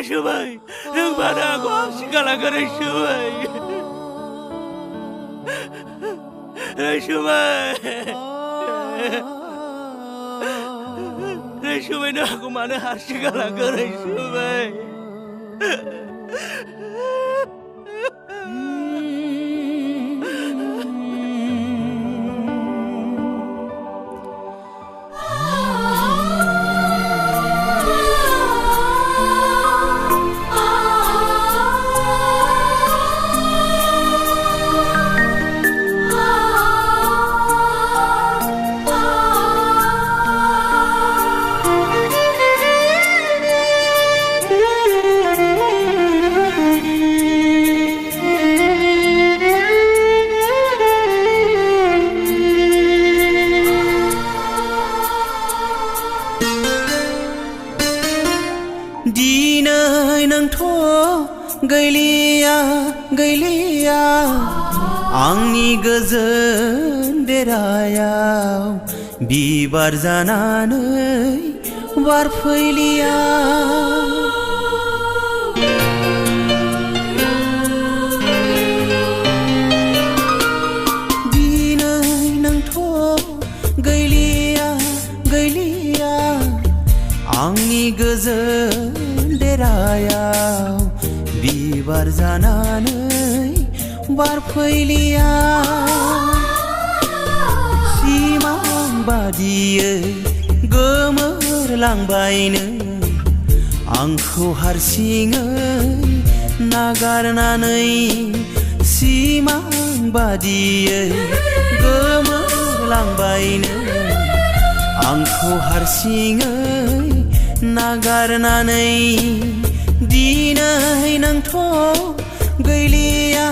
Reshumai, nang bana ko sigala ka Reshumai. Reshumai. Reshumai na ako mana sigala ka Reshumai. Dinai nang tho gailia आंनि गोजोन देरायाव बिबार जानानै बारफैलिया दिनै नोंथ' गैलिया आंनि गोजोन देरायाव बिबार जानानै बारफैलिया सिमां बादियै गोमोरलांबायनो आंखौ हारसिङै नागारनानै सिमां बादियै गोमोरलांबायनो आंखौ हारसिङै नागारनानै दिनै नोंथ' गैलिया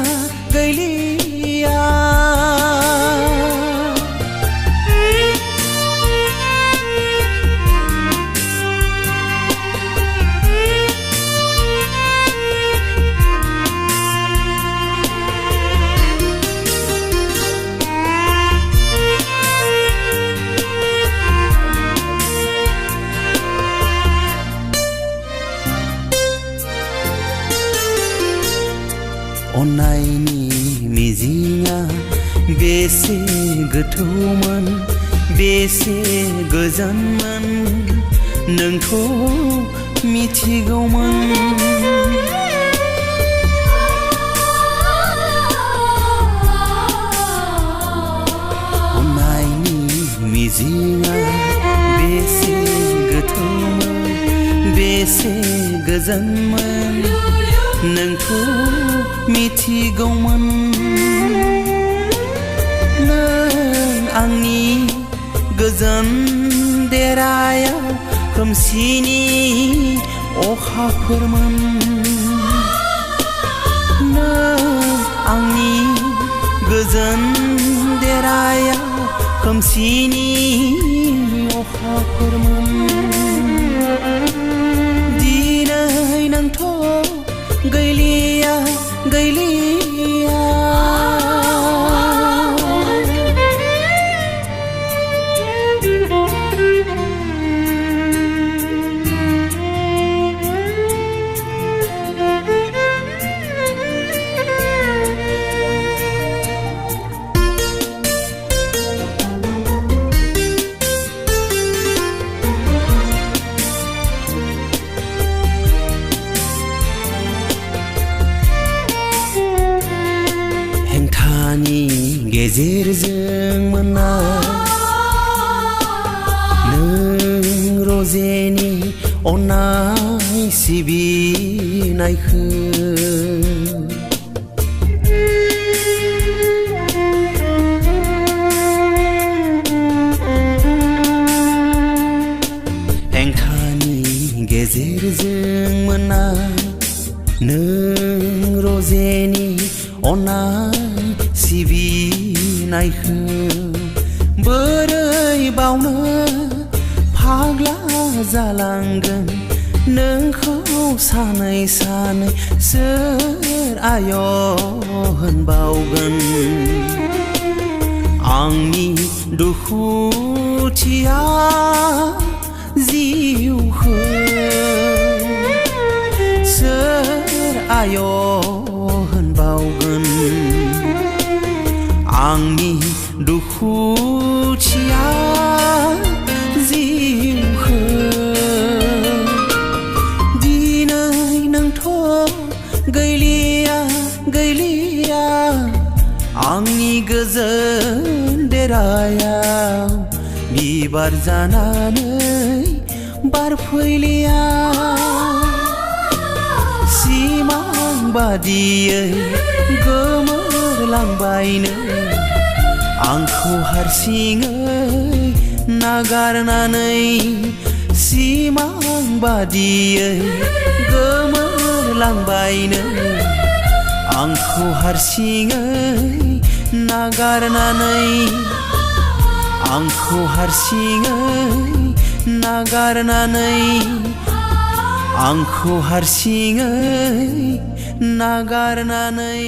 अननायनि मिजिंआ बेसे गोथौमोन बेसे गोजानमोन नोंथ' मिथिगौमोन अननायनि मिजिंआ बेसे गोथौमोन बेसे गोजानमोन नोंथ' मिथिगौमोन नों आंनि गोजोन देरायाव खोमसिनि अखाफोरमोन नों आंनि गोजोन देरायाव खोमसिनि अखाफोरमोन दिनै नोंथ' गैलिया हेंथानि गेजेरजों मोना नों रजेनि अननाय सिबिनायखौ हेंथानि गेजेरजों मोना नों रजेनि अननाय सिबिनायखौ बोरै बावनो फाग्ला जालांगोन नोंखौ सानै सोर आय' होनबावगोन आंनि दुखुथिया जिउखौ आय' होनबावगोन आंनि दुखुथिया जिउखौ दिनै नोंथ' गैलिया गैलिया आंनि गोजोन देरायाव बिबार जानानै बारफैलिया सिमां बादियै गोमोरलांबायनो आंखौ हारसिङै नागारनानै सिमां बादियै गोमोरलांबायनो आंखौ हारसिङै नागारनानै आंखौ हारसिङै नागारनानै आंखौ हारसिङै नागारनानै